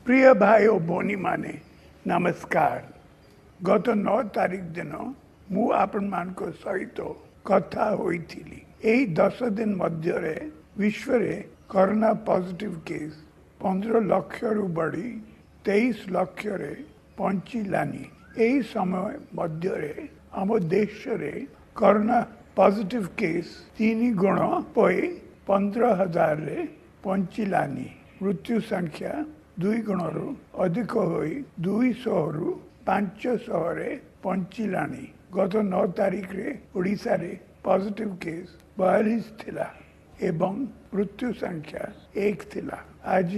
प्रिय भाई और भौणी माने नमस्कार। गत 9 तारीख दिन मु आपण मान को सहित कथा होइथिली। एही 10 दिन मध्य रे विश्व रे कोरोना पॉजिटिव केस 15 लाख रु बढ़ी 23 लाख रे पहुंचिलानी। एही समय मध्य रे आम देश रे कोरोना पॉजिटिव केस 3 गुण पई 15,000 रे पहुंचिलानी। मृत्यु संख्या 2 गुणरू अधिक होई 200 रु 500 रे पहुंचिलानी। गत 9 तारीख रे ओडिशा रे पॉजिटिव केस 42 थिला एवं मृत्यु संख्या 1 थिला। आज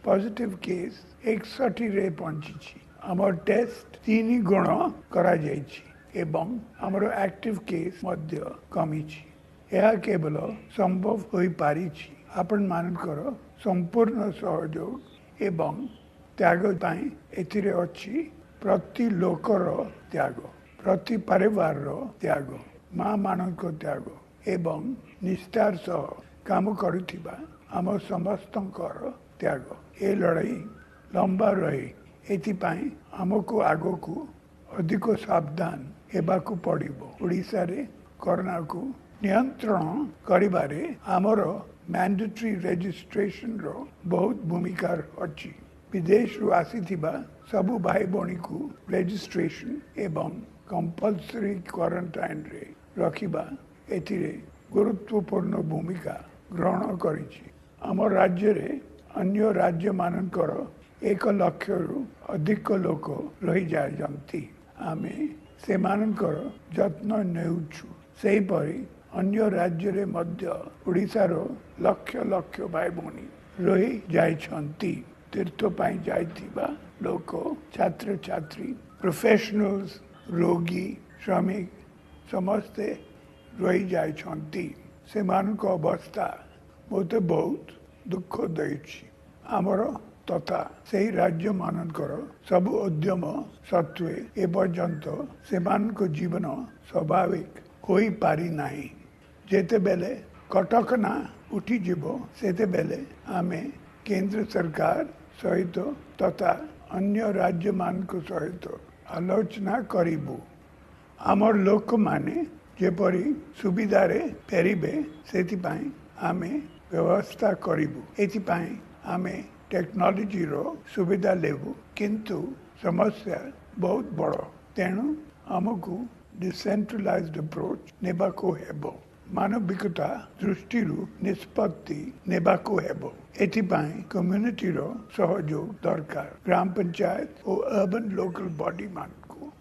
पॉजिटिव केस 61 रे पहुंची। हमर टेस्ट 3 गुण करा जायछि एवं हमर एक्टिव केस मध्य कमिछि। यह केवल संभव होई पारिछि आपण मानकर संपूर्ण सहयोग एवं त्याग पाई। एथिरे अछि प्रति लोकर त्याग, प्रति परिवार त्याग, माँ मानक त्याग एवं निष्ठार सह काम करुथिबा आम समस्तंकर त्याग। ए लड़ाई लंबा रहे एथिपाई आमको आगको अधिक सावधान हेबाकू पड़िबो। ओडिशा रे कोरोना को नियंत्रण करिबारे आमर मैंडेटरी रजिस्ट्रेशन रो बहुत भूमिका अछि। विदेश रु आसीथिबा सबु भाई बणी को रजिस्ट्रेशन एवं कंपल्सरी क्वारंटाइन रे रखिबा एथिरे गुरुत्वपूर्ण भूमिका ग्रहण करिछि। आम राज्य रे अन्य राज्य मानकर 1 लाख रु अधिक लोक रही जायजंती। आमे से मानकर जत्न नेउछु। सेही परी अन्य राज्य रे मध्य ओडिशा रो लक्ष लक्ष भाई भौणी रही जाइछंती। तीर्थ पाई जाइथिबा लोक, छात्र छात्री, प्रोफेशनल्स, रोगी, श्रमिक समस्ते रही जाइछंती। से मानक अवस्था मोते बहुत दुख दैछि। आमर तथा सही राज्य मानकर सब उद्यम सत्वे ए पर्यंत से जीवन स्वाभाविक होई पारि नाही। जेते बेले कटकना उठी जीवो सेते बेले आमे केंद्र सरकार सहित तथा अन्य राज्य मानक सहित आलोचना करिबु। आमर लोक माने जेपरी सुविधा रे फेरिबे सेतिपाई आमे व्यवस्था करिबु। एतिपाई आमे टेक्नोलोजी रो सुविधा लेबु, किंतु समस्या बहुत बड़। तेणु आमको डिसेंट्रलाइज्ड अप्रोच नेबाको हेबो। मानविकता दृष्टि निष्पत्ति नेबाको हेबो। एथिपाई कम्युनिटी रो सहयोग दरकार। ग्राम पंचायत और अर्बन लोकल बॉडी मानको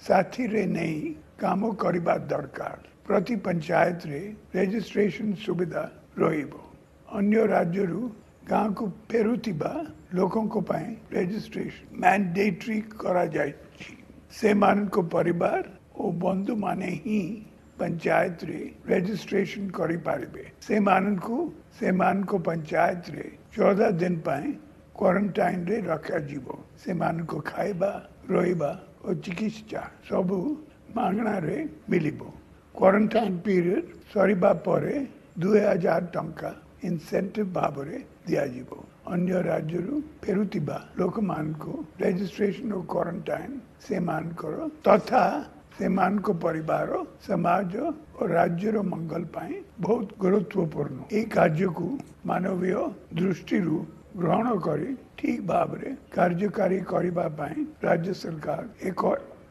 साथी रे नहीं काम करिबा दरकार। प्रति पंचायत रे रजिस्ट्रेशन सुविधा रहिबो। अन्य राज्य रु गाँव को फेरुथिबा लोकों को पाए रजिस्ट्रेशन मैंडेटरी करा जायछि। से मान को परिवार और बंधु माने ही पंचायत रे रजिस्ट्रेशन करि पारिबे। से मान को पंचायत रे 14 दिन पाए क्वारंटाइन रे रखा जीवो। से मान को खाइबा, रहिबा और चिकित्सा सबु मागणा रे मिलिबो। क्वारंटाइन पीरियड सरिबा परे 2000 टंका इनसेंटिव भाव रे दिया जीवो। अन्य राज्य रु फेरुथिबा लोक मान को रजिस्ट्रेशन और क्वारंटाइन से मान करो तथा से मान को परिवार, समाज और राज्य रो मंगल पाई बहुत गुरुत्वपूर्ण। एक कार्य को मानवीय दृष्टि रु ग्रहण करी ठीक भाव रे कार्यकारी करिबा पाई राज्य सरकार एक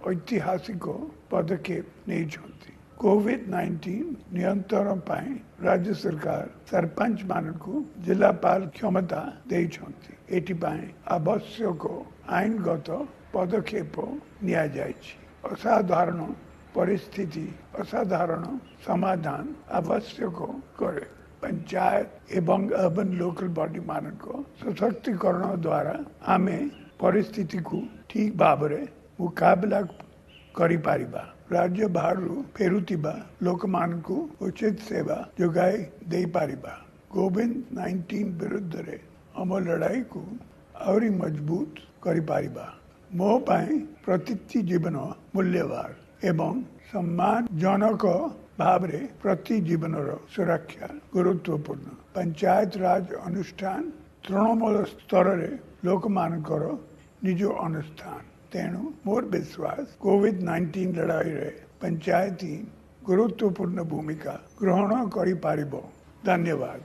ऐतिहासिक पदक्षेप नहीं छथि। कोविड-19 नियंत्रण पाई राज्य सरकार सरपंच मानकु जिलापाल क्षमता देई छथि। एटी पाई आवश्यक आईनगत पदक्षेप निया जायछि। असाधारण परिस्थिति असाधारण समाधान आवश्यक करे। पंचायत एवं अर्बन लोकल बॉडी मानक सशक्तिकरण द्वारा आमे परिस्थिति को ठीक भाव रे मुकाबला करि पारिबा। राज्य बाहर फेरुथिबा लोक मानकु उचित सेवा जोगाई दे पारिबा। कोविड-19 विरुद्ध रे हम लड़ाई को और मजबूत करि पारिबा। मो पाई प्रति जीवन मूल्यवान एवं सम्मानजनक भाव रे प्रति जीवन सुरक्षा गुरुत्वपूर्ण। पंचायत राज अनुष्ठान तृणमूल स्तर रे लोक मानकर निज अनुष्ठान। तेणु मोर विश्वास कोविड-19 लड़ाई रे पंचायत ही गुरुत्वपूर्ण भूमिका ग्रहण करि पारिबो। धन्यवाद।